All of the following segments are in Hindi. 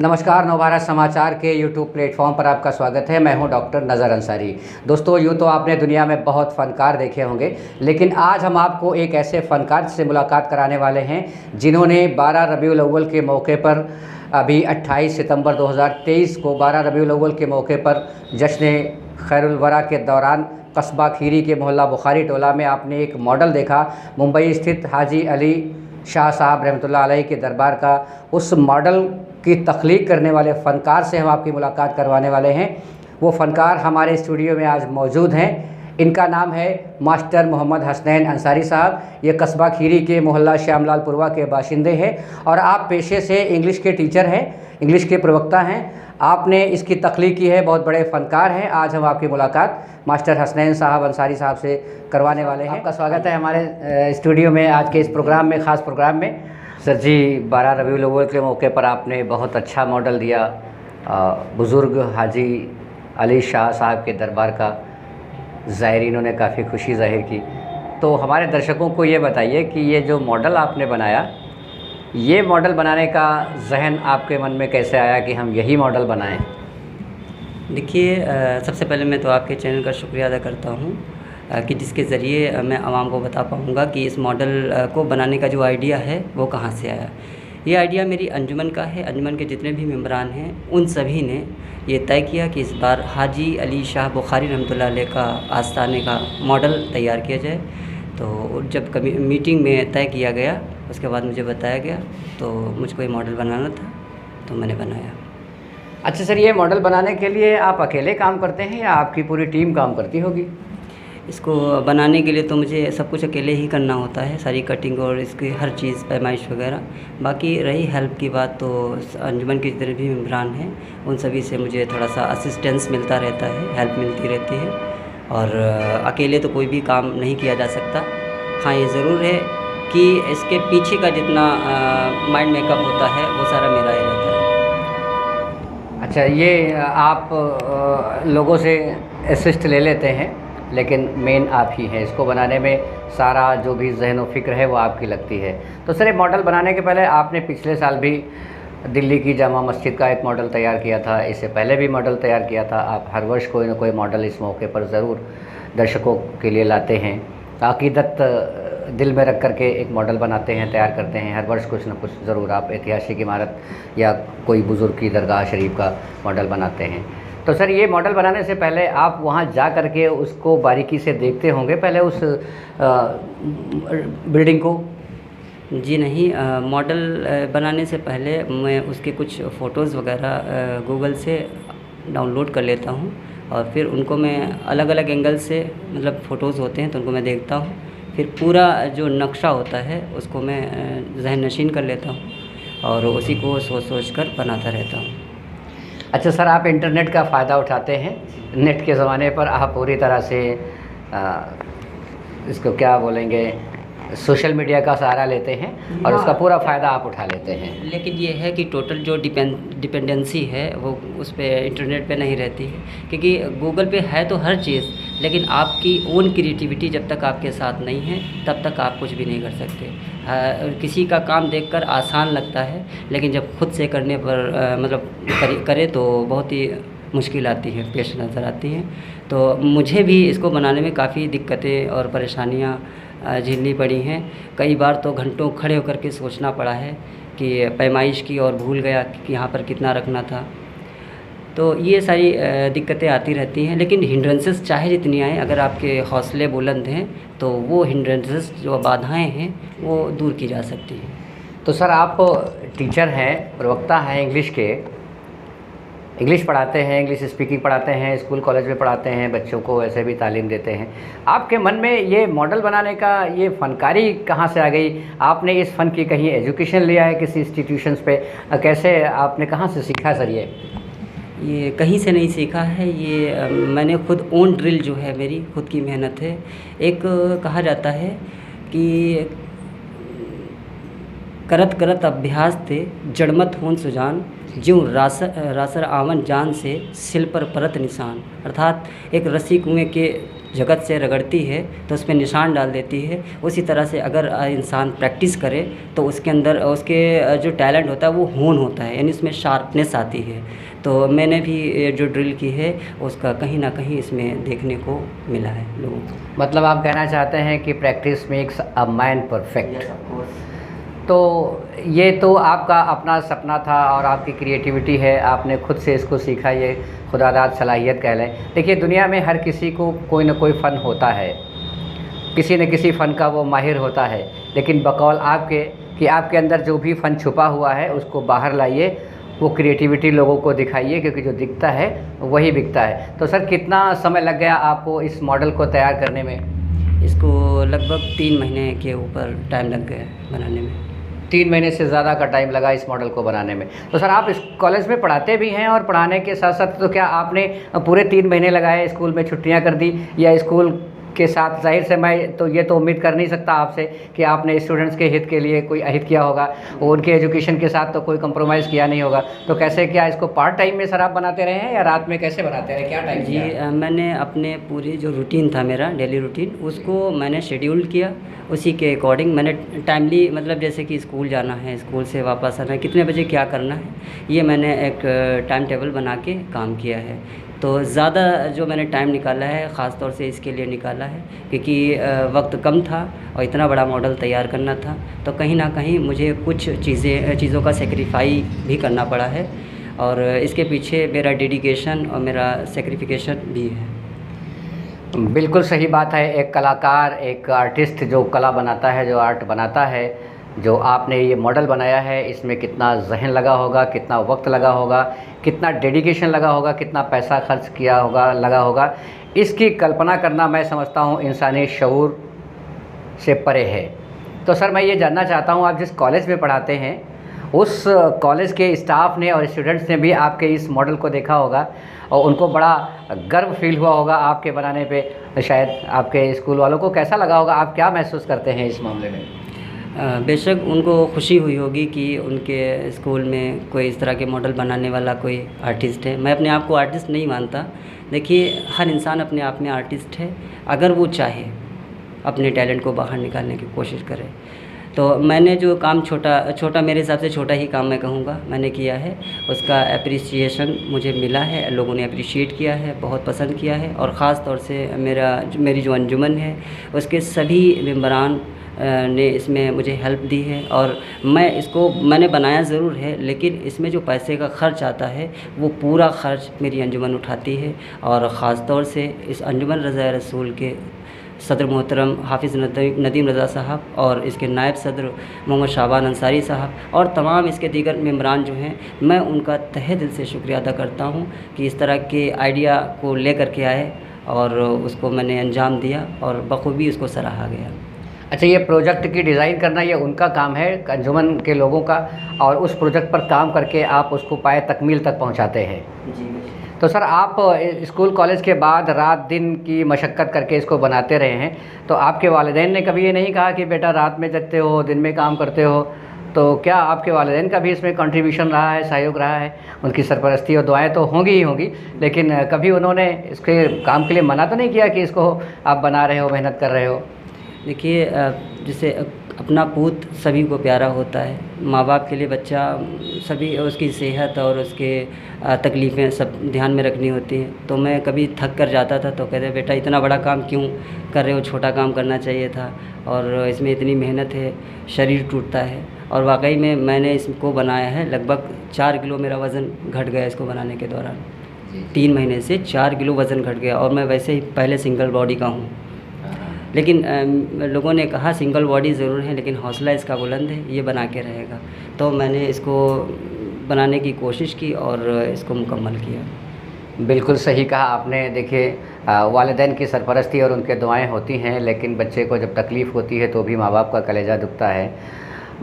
नमस्कार, नवभारत समाचार के यूट्यूब प्लेटफॉर्म पर आपका स्वागत है। मैं हूं डॉक्टर नज़र अंसारी। दोस्तों, यूँ तो आपने दुनिया में बहुत फ़नकार देखे होंगे, लेकिन आज हम आपको एक ऐसे फ़नकार से मुलाकात कराने वाले हैं जिन्होंने 12 रबीउल अव्वल के मौके पर अभी 28 सितंबर 2023 को 12 रबीउल अव्वल के मौके पर जश्न खैरुल वरा के दौरान कस्बा खीरी के मोहल्ला बुखारी टोला में आपने एक मॉडल देखा। मुंबई स्थित हाजी अली शाह साहब रहमतुल्लाह अलैह के दरबार का उस मॉडल की तख्लीक करने वाले फ़नकार से हम आपकी मुलाकात करवाने वाले हैं। वो फ़नकार हमारे स्टूडियो में आज मौजूद हैं। इनका नाम है मास्टर मोहम्मद हसनैन अंसारी साहब। ये कस्बा खीरी के मोहल्ला श्यामलालपुरवा के बाशिंदे हैं और आप पेशे से इंग्लिश के टीचर हैं, इंग्लिश के प्रवक्ता हैं। आपने इसकी तख्लीक की है, बहुत बड़े फ़नकार हैं। आज हम आपकी मुलाकात मास्टर हसनैन साहब अंसारी साहब से करवाने वाले हैं। आपका स्वागत है हमारे स्टूडियो में, आज के इस प्रोग्राम में, ख़ास प्रोग्राम में। सर जी, 12 रबीउल अव्वल के मौके पर आपने बहुत अच्छा मॉडल दिया बुज़ुर्ग हाजी अली शाह साहब के दरबार का। ज़ायरीनों ने काफ़ी खुशी ज़ाहिर की। तो हमारे दर्शकों को ये बताइए कि ये जो मॉडल आपने बनाया, ये मॉडल बनाने का ज़हन आपके मन में कैसे आया कि हम यही मॉडल बनाएं? देखिए, सबसे पहले मैं तो आपके चैनल का शुक्रिया अदा करता हूँ कि जिसके ज़रिए मैं आवाम को बता पाऊँगा कि इस मॉडल को बनाने का जो आइडिया है वो कहाँ से आया। ये आइडिया मेरी अंजुमन का है। अंजुमन के जितने भी मेंबरान हैं उन सभी ने ये तय किया कि इस बार हाजी अली शाह बुखारी रहमतुल्लाह अलैह का आस्थाने का मॉडल तैयार किया जाए। तो जब कभी मीटिंग में तय किया गया, उसके बाद मुझे बताया गया, तो मुझको ये मॉडल बनाना था, तो मैंने बनाया। अच्छा सर, ये मॉडल बनाने के लिए आप अकेले काम करते हैं या आपकी पूरी टीम काम करती होगी? इसको बनाने के लिए तो मुझे सब कुछ अकेले ही करना होता है, सारी कटिंग और इसकी हर चीज़, पैमाइश वगैरह। बाकी रही हेल्प की बात, तो अंजुमन के जितने भी मेंबरान हैं उन सभी से मुझे थोड़ा सा असिस्टेंस मिलता रहता है, हेल्प मिलती रहती है। और अकेले तो कोई भी काम नहीं किया जा सकता। हाँ, ये ज़रूर है कि इसके पीछे का जितना माइंड मेकअप होता है वो सारा मेरा ही रहता है। अच्छा, ये आप लोगों से असिस्ट ले लेते हैं, लेकिन मेन आप ही हैं। इसको बनाने में सारा जो भी ज़हन व फ़िक्र है वो आपकी लगती है। तो सर, ये मॉडल बनाने के पहले आपने पिछले साल भी दिल्ली की जामा मस्जिद का एक मॉडल तैयार किया था, इससे पहले भी मॉडल तैयार किया था। आप हर वर्ष कोई ना कोई मॉडल इस मौके पर ज़रूर दर्शकों के लिए लाते हैं। अक़ीदत दिल में रख करके एक मॉडल बनाते हैं, तैयार करते हैं। हर वर्ष कुछ न कुछ ज़रूर आप ऐतिहासिक इमारत या कोई बुज़ुर्ग की दरगाह शरीफ का मॉडल बनाते हैं। तो सर, ये मॉडल बनाने से पहले आप वहाँ जा कर के उसको बारीकी से देखते होंगे पहले उस बिल्डिंग को? जी नहीं, मॉडल बनाने से पहले मैं उसके कुछ फ़ोटोज़ वगैरह गूगल से डाउनलोड कर लेता हूँ और फिर उनको मैं अलग अलग एंगल से, मतलब फ़ोटोज़ होते हैं तो उनको मैं देखता हूँ। फिर पूरा जो नक्शा होता है उसको मैं ज़हन नशीन कर लेता हूँ और उसी को सोच सोच कर बनाता रहता हूँ। अच्छा सर, आप इंटरनेट का फ़ायदा उठाते हैं। नेट के ज़माने पर आप पूरी तरह से इसको क्या बोलेंगे, सोशल मीडिया का सहारा लेते हैं और उसका पूरा फ़ायदा आप उठा लेते हैं। लेकिन ये है कि टोटल जो डिपेंडेंसी है वो उस पे इंटरनेट पे नहीं रहती है, क्योंकि गूगल पे है तो हर चीज़, लेकिन आपकी ओन क्रिएटिविटी जब तक आपके साथ नहीं है तब तक आप कुछ भी नहीं कर सकते। किसी का काम देखकर आसान लगता है, लेकिन जब खुद से करने पर मतलब करे तो बहुत ही मुश्किल आती है, पेश नज़र आती हैं। तो मुझे भी इसको बनाने में काफ़ी दिक्कतें और परेशानियाँ झेलनी पड़ी हैं। कई बार तो घंटों खड़े होकर के सोचना पड़ा है कि पैमाइश की और भूल गया कि यहाँ पर कितना रखना था। तो ये सारी दिक्कतें आती रहती हैं, लेकिन हिंड्रेंसेस चाहे जितनी आएँ, अगर आपके हौसले बुलंद हैं तो वो हिंड्रेंसेस, जो बाधाएं हैं, वो दूर की जा सकती हैं। तो सर, आप टीचर हैं, प्रवक्ता हैं इंग्लिश के, इंग्लिश पढ़ाते हैं, इंग्लिश स्पीकिंग पढ़ाते हैं, स्कूल कॉलेज में पढ़ाते हैं, बच्चों को वैसे भी तालीम देते हैं। आपके मन में ये मॉडल बनाने का ये फ़नकारी कहाँ से आ गई? आपने इस फ़न की कहीं एजुकेशन लिया है किसी इंस्टीट्यूशंस पे? कैसे आपने, कहाँ से सीखा सर ये कहीं से नहीं सीखा है, ये मैंने खुद ओन ड्रिल जो है, मेरी खुद की मेहनत है। एक कहा जाता है कि करत करत अभ्यास थे जड़मत होन सुजान, ज्यों रासर आवन जान से सिल पर परत निशान। अर्थात एक रस्सी कुएं के जगत से रगड़ती है तो उस पर निशान डाल देती है। उसी तरह से अगर इंसान प्रैक्टिस करे तो उसके अंदर उसके जो टैलेंट होता है वो होन होता है, यानी उसमें शार्पनेस आती है। तो मैंने भी जो ड्रिल की है उसका कहीं ना कहीं इसमें देखने को मिला है लोगों को। मतलब आप कहना चाहते हैं कि practice makes a man perfect. तो ये तो आपका अपना सपना था और आपकी क्रिएटिविटी है, आपने खुद से इसको सीखा, ये खुदादाद सलाहियत कह लें। देखिए दुनिया में हर किसी को कोई ना कोई फ़न होता है, किसी न किसी फ़न का वो माहिर होता है, लेकिन बकौल आपके कि आपके अंदर जो भी फ़न छुपा हुआ है उसको बाहर लाइए, वो क्रिएटिविटी लोगों को दिखाइए, क्योंकि जो दिखता है वही बिकता है। तो सर कितना समय लग गया आपको इस मॉडल को तैयार करने में? इसको लगभग 3 महीने के ऊपर टाइम लग गया बनाने में। 3 महीने से ज़्यादा का टाइम लगा इस मॉडल को बनाने में। तो सर आप इस कॉलेज में पढ़ाते भी हैं, और पढ़ाने के साथ साथ तो क्या आपने पूरे 3 महीने लगाए, स्कूल में छुट्टियां कर दी, या स्कूल के साथ? जाहिर से मैं तो ये तो उम्मीद कर नहीं सकता आपसे कि आपने स्टूडेंट्स के हित के लिए कोई अहित किया होगा, उनके एजुकेशन के साथ तो कोई कंप्रोमाइज़ किया नहीं होगा। तो कैसे, क्या इसको पार्ट टाइम में सर आप बनाते रहे हैं या रात में कैसे बनाते रहे, क्या टाइम? जी मैंने अपने पूरी जो रूटीन था मेरा डेली रूटीन, उसको मैंने शेड्यूल किया, उसी के अकॉर्डिंग मैंने टाइमली, मतलब जैसे कि स्कूल जाना है, स्कूल से वापस आना है, कितने बजे क्या करना है, ये मैंने एक टाइम टेबल बना के काम किया है। तो ज़्यादा जो मैंने टाइम निकाला है ख़ास तौर से इसके लिए निकाला है क्योंकि वक्त कम था और इतना बड़ा मॉडल तैयार करना था, तो कहीं ना कहीं मुझे कुछ चीज़ों का सेक्रीफाई भी करना पड़ा है, और इसके पीछे मेरा डेडिकेशन और मेरा सेक्रीफिकेशन भी है। बिल्कुल सही बात है। एक कलाकार, एक आर्टिस्ट जो कला बनाता है, जो आर्ट बनाता है, जो आपने ये मॉडल बनाया है, इसमें कितना जहन लगा होगा, कितना वक्त लगा होगा, कितना डेडिकेशन लगा होगा, कितना पैसा खर्च किया होगा, लगा होगा, इसकी कल्पना करना मैं समझता हूँ इंसानी शऊर से परे है। तो सर मैं ये जानना चाहता हूँ, आप जिस कॉलेज में पढ़ाते हैं उस कॉलेज के स्टाफ ने और स्टूडेंट्स ने भी आपके इस मॉडल को देखा होगा और उनको बड़ा गर्व फील हुआ होगा आपके बनाने पे। शायद आपके स्कूल वालों को कैसा लगा होगा, आप क्या महसूस करते हैं इस मामले में? बेशक उनको खुशी हुई होगी कि उनके स्कूल में कोई इस तरह के मॉडल बनाने वाला कोई आर्टिस्ट है। मैं अपने आप को आर्टिस्ट नहीं मानता। देखिए हर इंसान अपने आप में आर्टिस्ट है, अगर वो चाहे अपने टैलेंट को बाहर निकालने की कोशिश करे। तो मैंने जो काम छोटा मेरे हिसाब से छोटा ही काम मैं कहूँगा मैंने किया है, उसका एप्रिसिएशन मुझे मिला है, लोगों ने अप्रिशिएट किया है, बहुत पसंद किया है। और ख़ास तौर से मेरी जो अंजुमन है उसके सभी मेंबरान ने इसमें मुझे हेल्प दी है। और मैंने बनाया ज़रूर है, लेकिन इसमें जो पैसे का ख़र्च आता है वो पूरा ख़र्च मेरी अंजुमन उठाती है। और ख़ास तौर से इस अंजुमन रज़ाए रसूल के सदर मोहतरम हाफिज़ नदीम रज़ा साहब और इसके नायब सदर मोहम्मद शाबान अंसारी साहब और तमाम इसके दीगर मेंबरान जो हैं, मैं उनका तहे दिल से शुक्रिया अदा करता हूं कि इस तरह के आइडिया को लेकर के आए और उसको मैंने अंजाम दिया और बखूबी उसको सराहा गया। अच्छा, ये प्रोजेक्ट की डिज़ाइन करना ये उनका काम है, अंजुमन के लोगों का, और उस प्रोजेक्ट पर काम करके आप उसको पाए तकमील तक पहुंचाते हैं। जी। तो सर आप स्कूल कॉलेज के बाद रात दिन की मशक्क़त करके इसको बनाते रहे हैं, तो आपके वालिदैन ने कभी ये नहीं कहा कि बेटा रात में जगते हो, दिन में काम करते हो? तो क्या आपके वालिदैन का भी इसमें कंट्रीब्यूशन रहा है, सहयोग रहा है? उनकी सरपरस्ती और दुआएं तो होंगी ही होंगी, लेकिन कभी उन्होंने इसके काम के लिए मना तो नहीं किया कि इसको आप बना रहे हो, मेहनत कर रहे हो? देखिए जैसे अपना पूत सभी को प्यारा होता है, माँ बाप के लिए बच्चा सभी उसकी सेहत और उसके तकलीफ़ें सब ध्यान में रखनी होती हैं। तो मैं कभी थक कर जाता था तो कहते बेटा इतना बड़ा काम क्यों कर रहे हो, छोटा काम करना चाहिए था, और इसमें इतनी मेहनत है, शरीर टूटता है। और वाकई में मैंने इसको बनाया है, लगभग 4 किलो मेरा वज़न घट गया इसको बनाने के दौरान। 3 महीने से 4 किलो वज़न घट गया, और मैं वैसे ही पहले सिंगल बॉडी का हूँ, लेकिन लोगों ने कहा सिंगल बॉडी ज़रूर है लेकिन हौसला इसका बुलंद है, ये बना के रहेगा। तो मैंने इसको बनाने की कोशिश की और इसको मुकम्मल किया। बिल्कुल सही कहा आपने। देखिए वालिदैन की सरपरस्ती और उनके दुआएं होती हैं, लेकिन बच्चे को जब तकलीफ़ होती है तो भी माँ बाप का कलेजा दुखता है।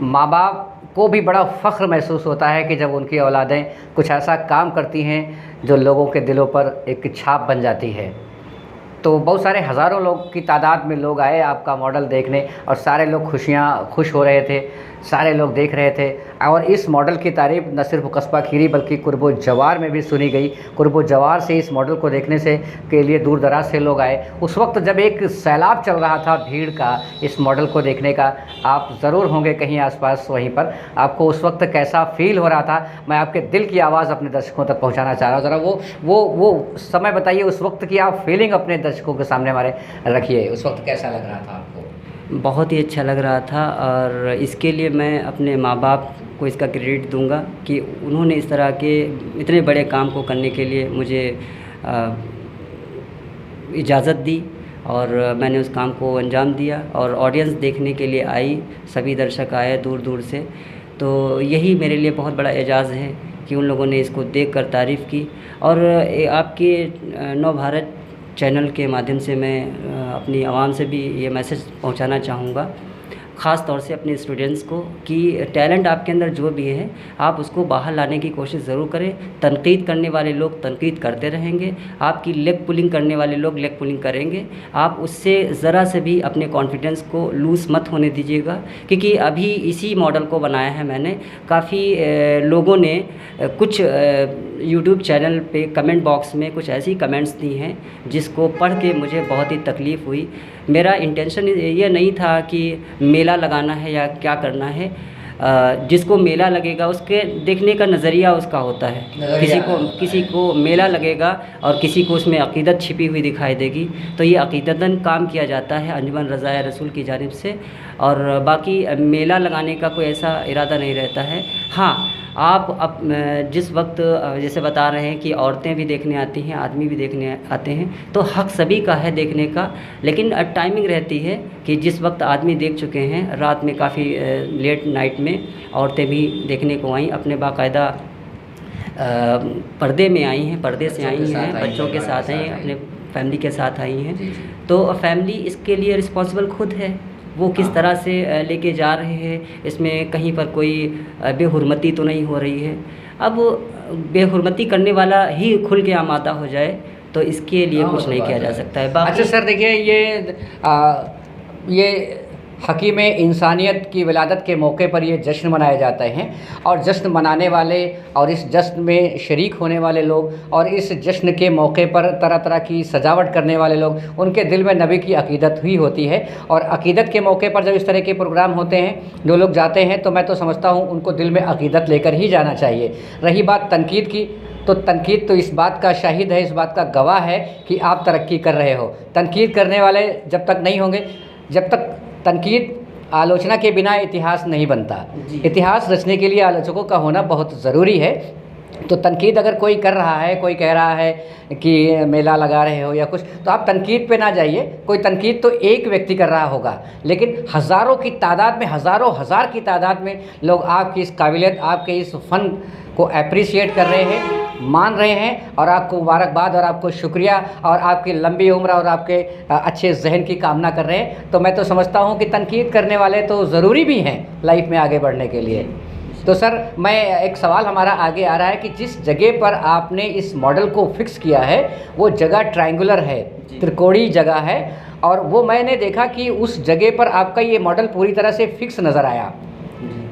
माँ बाप को भी बड़ा फ़ख्र महसूस होता है कि जब उनकी औलादें कुछ ऐसा काम करती हैं जो लोगों के दिलों पर एक छाप बन जाती है। तो बहुत सारे हज़ारों लोग की तादाद में लोग आए आपका मॉडल देखने, और सारे लोग खुश हो रहे थे। सारे लोग देख रहे थे और इस मॉडल की तारीफ़ न सिर्फ कस्बा खीरी बल्कि कुर्बो जवार में भी सुनी गई। कुर्बो जवार से इस मॉडल को देखने से के लिए दूर दराज से लोग आए। उस वक्त जब एक सैलाब चल रहा था भीड़ का इस मॉडल को देखने का, आप ज़रूर होंगे कहीं आसपास वहीं पर, आपको उस वक्त कैसा फील हो रहा था, मैं आपके दिल की आवाज़ अपने दर्शकों तक पहुँचाना चाह रहा हूँ। ज़रा वो समय बताइए, उस वक्त की आप फीलिंग अपने दर्शकों के सामने हमारे रखिए, उस वक्त कैसा लग रहा था आपको? बहुत ही अच्छा लग रहा था और इसके लिए मैं अपने माँ बाप को इसका क्रेडिट दूंगा कि उन्होंने इस तरह के इतने बड़े काम को करने के लिए मुझे इजाज़त दी और मैंने उस काम को अंजाम दिया और ऑडियंस देखने के लिए आई, सभी दर्शक आए दूर दूर से। तो यही मेरे लिए बहुत बड़ा एजाज़ है कि उन लोगों ने इसको देखकर तारीफ़ की। और आपके नव भारत चैनल के माध्यम से मैं अपनी आवाम से भी ये मैसेज पहुंचाना चाहूँगा, ख़ास तौर से अपने स्टूडेंट्स को, कि टैलेंट आपके अंदर जो भी है आप उसको बाहर लाने की कोशिश ज़रूर करें। तनकीद करने वाले लोग तनकीद करते रहेंगे, आपकी लेग पुलिंग करने वाले लोग लेग पुलिंग करेंगे। आप उससे ज़रा से भी अपने कॉन्फिडेंस को लूज़ मत होने दीजिएगा, क्योंकि अभी इसी मॉडल को बनाया है मैंने। काफ़ी लोगों ने कुछ यूट्यूब चैनल पे कमेंट बॉक्स में कुछ ऐसी कमेंट्स दी हैं जिसको पढ़ के मुझे बहुत ही तकलीफ़ हुई। मेरा इंटेंशन ये नहीं था कि मेला लगाना है या क्या करना है। जिसको मेला लगेगा उसके देखने का नज़रिया उसका होता है। किसी को मेला लगेगा और किसी को उसमें अक़ीदत छिपी हुई दिखाई देगी। तो ये अक़ीदतन काम किया जाता है अंजुमन रज़ाए रसूल की जानिब से, और बाकी मेला लगाने का कोई ऐसा इरादा नहीं रहता है। हाँ, आप जिस वक्त जैसे बता रहे हैं कि औरतें भी देखने आती हैं, आदमी भी देखने आते हैं, तो हक़ सभी का है देखने का, लेकिन टाइमिंग रहती है कि जिस वक्त आदमी देख चुके हैं, रात में काफ़ी लेट नाइट में औरतें भी देखने को आईं, अपने बाकायदा पर्दे में आई हैं, पर्दे से आई हैं, बच्चों के साथ आई हैं, अपने फैमिली के साथ आई हैं। तो फैमिली इसके लिए रिस्पॉन्सिबल खुद है, वो किस तरह से लेके जा रहे हैं, इसमें कहीं पर कोई बेहुरमती तो नहीं हो रही है। अब बेहुरमती करने वाला ही खुल के आमादा हो जाए तो इसके लिए कुछ नहीं किया जा सकता है। अच्छा सर, देखिए ये हकीम इंसानियत की विलादत के मौके पर ये जश्न मनाए जाते हैं, और जश्न मनाने वाले और इस जश्न में शरीक होने वाले लोग और इस जश्न के मौके पर तरह तरह की सजावट करने वाले लोग, उनके दिल में नबी की अक़ीदत हुई होती है। और अक़ीदत के मौके पर जब इस तरह के प्रोग्राम होते हैं, जो लोग जाते हैं, तो मैं तो समझता हूँ उनको दिल में अक़ीदत लेकर ही जाना चाहिए। रही बात तनकीद की, तो तनकीद तो इस बात का शाहिद है, इस बात का गवाह है कि आप तरक्की कर रहे हो। तनकीद करने वाले जब तक नहीं होंगे, जब तक तनकीद, आलोचना के बिना इतिहास नहीं बनता। इतिहास रचने के लिए आलोचकों का होना बहुत ज़रूरी है। तो तनकीद अगर कोई कर रहा है, कोई कह रहा है कि मेला लगा रहे हो या कुछ, तो आप तनकीद पे ना जाइए। कोई तनकीद तो एक व्यक्ति कर रहा होगा, लेकिन हज़ारों की तादाद में, हज़ारों हज़ार की तादाद में लोग आपकी इस काबिलियत, आपके इस फ़न को अप्रिशिएट कर रहे हैं, मान रहे हैं, और आपको मुबारकबाद और आपको शुक्रिया और आपकी लंबी उम्र और आपके अच्छे जहन की कामना कर रहे हैं। तो मैं तो समझता हूँ कि तनकीद करने वाले तो ज़रूरी भी हैं लाइफ में आगे बढ़ने के लिए। तो सर, मैं एक सवाल हमारा आगे आ रहा है कि जिस जगह पर आपने इस मॉडल को फिक्स किया है वो जगह ट्रायंगुलर है, त्रिकोणीय जगह है, और वो मैंने देखा कि उस जगह पर आपका ये मॉडल पूरी तरह से फिक्स नज़र आया।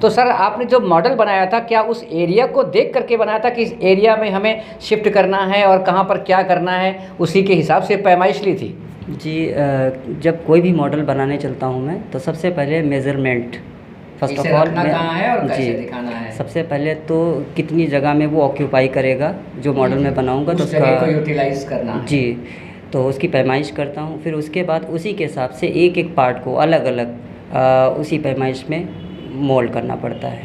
तो सर, आपने जो मॉडल बनाया था, क्या उस एरिया को देख करके बनाया था कि इस एरिया में हमें शिफ्ट करना है और कहाँ पर क्या करना है, उसी के हिसाब से पैमाइश ली थी? जी, जब कोई भी मॉडल बनाने चलता हूँ मैं, तो सबसे पहले मेज़रमेंट, फर्स्ट ऑफ ऑल कहाँ है और कैसे दिखाना है। सबसे पहले तो कितनी जगह में वो ऑक्यूपाई करेगा जो मॉडल मैं बनाऊँगा, तो उसका को यूटिलाइज़ करना है। जी, तो उसकी पैमाइश करता हूँ। फिर उसके बाद उसी के हिसाब से एक एक पार्ट को अलग अलग उसी पैमाइश में मोल्ड करना पड़ता है।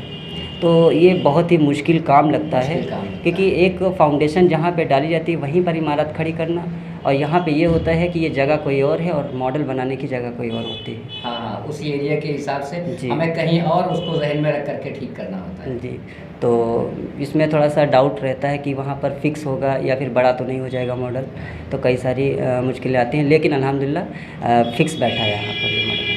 तो ये बहुत ही मुश्किल काम लगता है, क्योंकि एक फाउंडेशन जहाँ पे डाली जाती है वहीं पर इमारत खड़ी करना, और यहाँ पे ये होता है कि ये जगह कोई और है और मॉडल बनाने की जगह कोई और होती है। हाँ, उसी एरिया के हिसाब से हमें कहीं और उसको जहन में रख करके ठीक करना होता है। जी, तो इसमें थोड़ा सा डाउट रहता है कि वहाँ पर फिक्स होगा या फिर बड़ा तो नहीं हो जाएगा मॉडल, तो कई सारी मुश्किलें आती हैं, लेकिन अल्हम्दुलिल्लाह फिक्स बैठा है यहाँ पर ये मॉडल।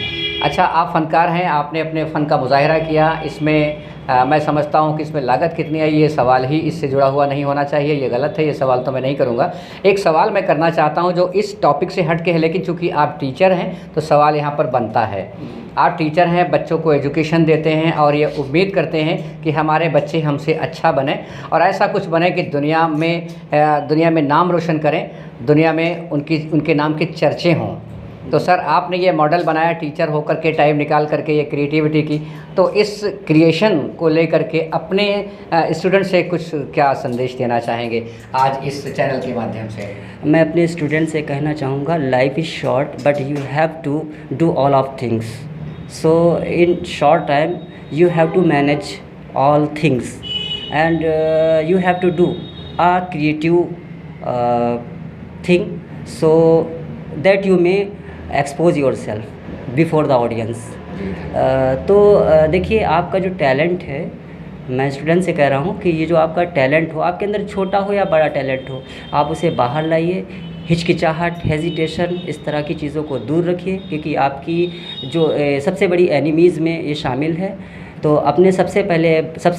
अच्छा, आप फ़नकार हैं, आपने अपने फ़न का मुज़ाहिरा किया, इसमें मैं समझता हूँ कि इसमें लागत कितनी आई ये सवाल ही इससे जुड़ा हुआ नहीं होना चाहिए, ये गलत है, ये सवाल तो मैं नहीं करूँगा। एक सवाल मैं करना चाहता हूँ जो इस टॉपिक से हट के है, लेकिन चूँकि आप टीचर हैं तो सवाल यहाँ पर बनता है। आप टीचर हैं, बच्चों को एजुकेशन देते हैं और ये उम्मीद करते हैं कि हमारे बच्चे हमसे अच्छा बने और ऐसा कुछ बने कि दुनिया में नाम रोशन करें, दुनिया में उनके नाम के चर्चे हों। तो सर आपने ये मॉडल बनाया टीचर होकर के, टाइम निकाल करके ये क्रिएटिविटी की, तो इस क्रिएशन को लेकर के अपने स्टूडेंट से कुछ क्या संदेश देना चाहेंगे आज इस चैनल के माध्यम से? मैं अपने स्टूडेंट से कहना चाहूँगा, life is short but you have to do all of things. So in short time you have to manage all things and you have to do a creative thing so that you may expose yourself before the audience। तो देखिए आपका जो टैलेंट है, मैं स्टूडेंट से कह रहा हूँ कि ये जो आपका टैलेंट हो, आपके अंदर छोटा हो या बड़ा टैलेंट हो, आप उसे बाहर लाइए। हिचकिचाहट, हेजिटेशन, इस तरह की चीज़ों को दूर रखिए, क्योंकि आपकी जो सबसे बड़ी एनिमीज़ में ये शामिल है। तो अपने सबसे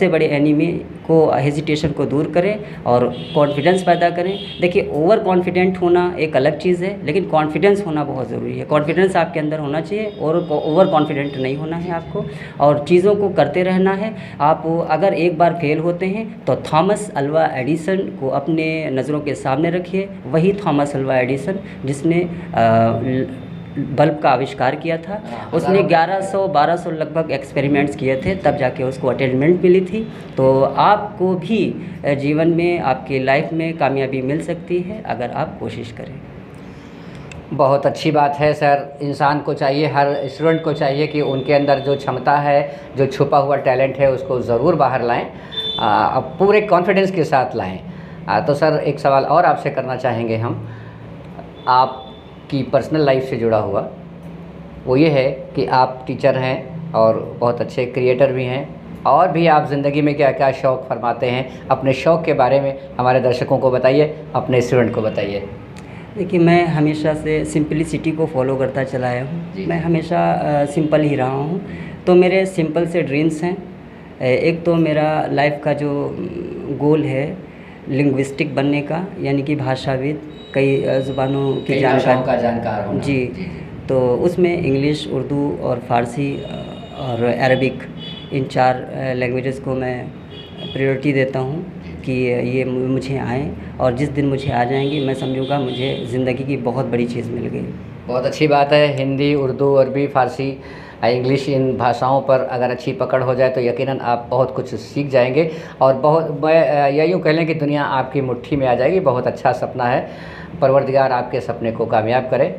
बड़े एनिमी को, हेजिटेशन को दूर करें और कॉन्फिडेंस पैदा करें। देखिए ओवर कॉन्फिडेंट होना एक अलग चीज़ है, लेकिन कॉन्फिडेंस होना बहुत ज़रूरी है। कॉन्फिडेंस आपके अंदर होना चाहिए और ओवर कॉन्फिडेंट नहीं होना है आपको, और चीज़ों को करते रहना है। आप अगर एक बार फेल होते हैं तो थॉमस अल्वा एडिसन को अपने नज़रों के सामने रखिए। वही थॉमस अल्वा एडिसन जिसने बल्ब का आविष्कार किया था, उसने 1100-1200 लगभग एक्सपेरिमेंट्स किए थे, तब जाके उसको अटेनमेंट मिली थी। तो आपको भी जीवन में, आपकी लाइफ में कामयाबी मिल सकती है अगर आप कोशिश करें। बहुत अच्छी बात है सर। इंसान को चाहिए, हर स्टूडेंट को चाहिए कि उनके अंदर जो क्षमता है, जो छुपा हुआ टैलेंट है, उसको ज़रूर बाहर लाएं, अब पूरे कॉन्फिडेंस के साथ लाएं। तो सर एक सवाल और आपसे करना चाहेंगे हम, आपकी पर्सनल लाइफ से जुड़ा हुआ, वो ये है कि आप टीचर हैं और बहुत अच्छे क्रिएटर भी हैं, और भी आप ज़िंदगी में क्या क्या शौक़ फरमाते हैं, अपने शौक़ के बारे में हमारे दर्शकों को बताइए, अपने स्टूडेंट को बताइए। देखिए मैं हमेशा से सिंपलिसिटी को फॉलो करता चला आया हूँ। मैं हमेशा सिंपल ही रहा हूँ। तो मेरे सिंपल से ड्रीम्स हैं। एक तो मेरा लाइफ का जो गोल है लिंग्विस्टिक बनने का, यानी कि भाषाविद, कई ज़ुबानों की जानकार होना। जी, तो उसमें इंग्लिश, उर्दू और फ़ारसी और अरबिक, इन 4 लैंग्वेजेस को मैं प्रायोरिटी देता हूँ कि ये मुझे आएँ, और जिस दिन मुझे आ जाएंगी मैं समझूंगा मुझे ज़िंदगी की बहुत बड़ी चीज़ मिल गई। बहुत अच्छी बात है। हिंदी, उर्दू, अरबी, फ़ारसी, इंग्लिश, इन भाषाओं पर अगर अच्छी पकड़ हो जाए तो यकीनन आप बहुत कुछ सीख जाएंगे, और बहुत, मैं या यूँ कह लें कि दुनिया आपकी मुट्ठी में आ जाएगी। बहुत अच्छा सपना है। परवरदिगार आपके सपने को कामयाब करे,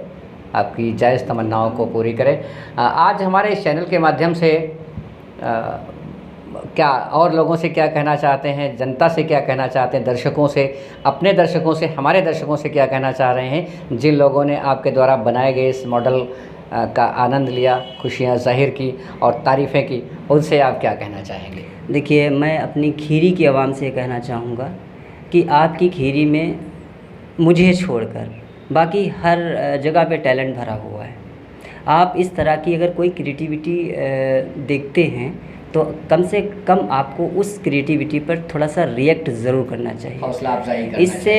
आपकी जायज़ तमन्नाओं को पूरी करे। आज हमारे इस चैनल के माध्यम से क्या और लोगों से क्या कहना चाहते हैं, जनता से क्या कहना चाहते हैं, दर्शकों से, अपने दर्शकों से, हमारे दर्शकों से क्या कहना चाह रहे हैं, जिन लोगों ने आपके द्वारा बनाए गए इस मॉडल का आनंद लिया, खुशियाँ ज़ाहिर की और तारीफ़ें की, उनसे आप क्या कहना चाहेंगे? देखिए मैं अपनी खीरी की आवाम से कहना चाहूँगा कि आपकी खीरी में मुझे छोड़कर बाकी हर जगह पे टैलेंट भरा हुआ है। आप इस तरह की अगर कोई क्रिएटिविटी देखते हैं तो कम से कम आपको उस क्रिएटिविटी पर थोड़ा सा रिएक्ट ज़रूर करना चाहिए। हौसला अफजाई करना इससे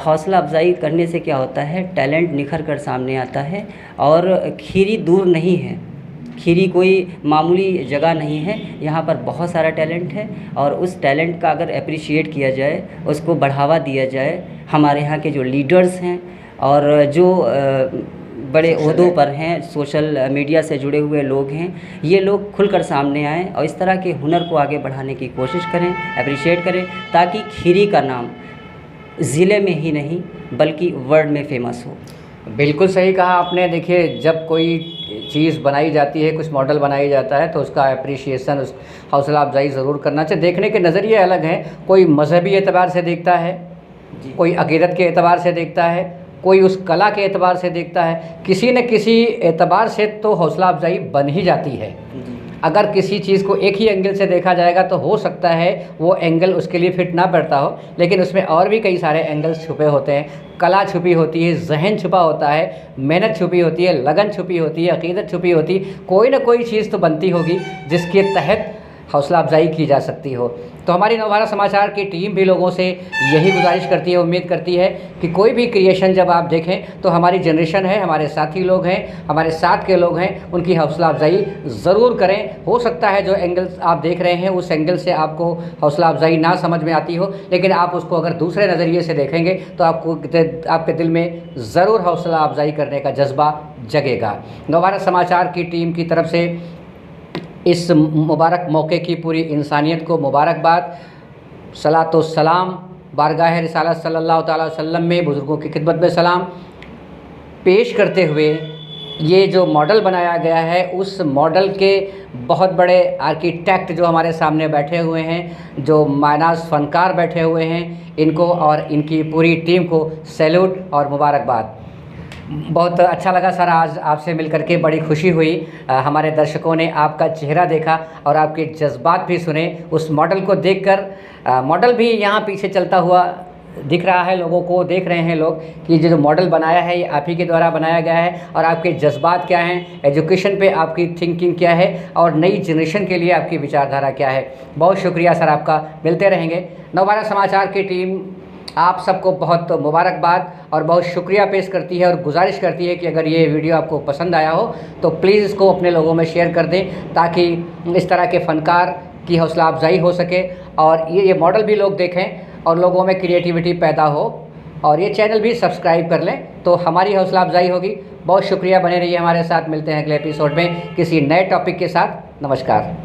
हौसला अफजाई करने से क्या होता है, टैलेंट निखर कर सामने आता है। और खीरी दूर नहीं है, खीरी कोई मामूली जगह नहीं है, यहाँ पर बहुत सारा टैलेंट है, और उस टैलेंट का अगर अप्रिशिएट किया जाए, उसको बढ़ावा दिया जाए, हमारे यहाँ के जो लीडर्स हैं और जो बड़े ओहदों पर हैं, सोशल मीडिया से जुड़े हुए लोग हैं, ये लोग खुलकर सामने आएँ और इस तरह के हुनर को आगे बढ़ाने की कोशिश करें, अप्रिशिएट करें, ताकि खीरी का नाम ज़िले में ही नहीं बल्कि वर्ल्ड में फेमस हो। बिल्कुल सही कहा आपने। देखिए जब कोई चीज़ बनाई जाती है, कुछ मॉडल बनाई जाता है, तो उसका अप्रिशिएशन, उस हौसला अफजाई ज़रूर करना चाहिए। देखने के नज़रिए अलग हैं, कोई मजहबी एतबार से देखता है, कोई अक़ीदत के एतबार से देखता है, कोई उस कला के एतबार से देखता है, किसी न किसी एतबार से तो हौसला अफजाई बन ही जाती है। अगर किसी चीज़ को एक ही एंगल से देखा जाएगा तो हो सकता है वो एंगल उसके लिए फिट ना बैठता हो, लेकिन उसमें और भी कई सारे एंगल्स छुपे होते हैं, कला छुपी होती है, जहन छुपा होता है, मेहनत छुपी होती है, लगन छुपी होती है, अक़ीदत छुपी होती है, कोई ना कोई चीज़ तो बनती होगी जिसके तहत हौसला अफजाई की जा सकती हो। तो हमारी नवभारत समाचार की टीम भी लोगों से यही गुजारिश करती है, उम्मीद करती है कि कोई भी क्रिएशन जब आप देखें तो हमारी जनरेशन है, हमारे साथी लोग हैं, हमारे साथ के लोग हैं, उनकी हौसला अफजाई ज़रूर करें। हो सकता है जो एंगल आप देख रहे हैं उस एंगल से आपको हौसला अफजाई ना समझ में आती हो, लेकिन आप उसको अगर दूसरे नज़रिए से देखेंगे तो आपके दिल में ज़रूर हौसला अफजाई करने का जज्बा जगेगा। नवभारत समाचार की टीम की तरफ से इस मुबारक मौके की पूरी इंसानियत को मुबारकबाद, सलातो सलाम, बारगाह रिसालत सल्लल्लाहु ताला वसल्लम में बुज़ुर्गों की खिदमत में सलाम पेश करते हुए ये जो मॉडल बनाया गया है उस मॉडल के बहुत बड़े आर्किटेक्ट जो हमारे सामने बैठे हुए हैं, जो मायनाज फ़नकार बैठे हुए हैं, इनको और इनकी पूरी टीम को सैल्यूट और मुबारकबाद। बहुत अच्छा लगा सर, आज आपसे मिलकर के बड़ी खुशी हुई। हमारे दर्शकों ने आपका चेहरा देखा और आपके जज्बात भी सुने। उस मॉडल को देखकर मॉडल भी यहाँ पीछे चलता हुआ दिख रहा है, लोगों को देख रहे हैं लोग कि जो मॉडल बनाया है ये आप ही के द्वारा बनाया गया है, और आपके जज्बात क्या हैं, एजुकेशन पे आपकी थिंकिंग क्या है और नई जनरेशन के लिए आपकी विचारधारा क्या है। बहुत शुक्रिया सर आपका, मिलते रहेंगे। नवभारत समाचार की टीम आप सबको बहुत मुबारकबाद और बहुत शुक्रिया पेश करती है और गुजारिश करती है कि अगर ये वीडियो आपको पसंद आया हो तो प्लीज़ इसको अपने लोगों में शेयर कर दें, ताकि इस तरह के फ़नकार की हौसला अफजाई हो सके और ये मॉडल भी लोग देखें और लोगों में क्रिएटिविटी पैदा हो, और ये चैनल भी सब्सक्राइब कर लें तो हमारी हौसला अफजाई होगी। बहुत शुक्रिया, बने रहिए हमारे साथ। मिलते हैं अगले एपिसोड में किसी नए टॉपिक के साथ। नमस्कार।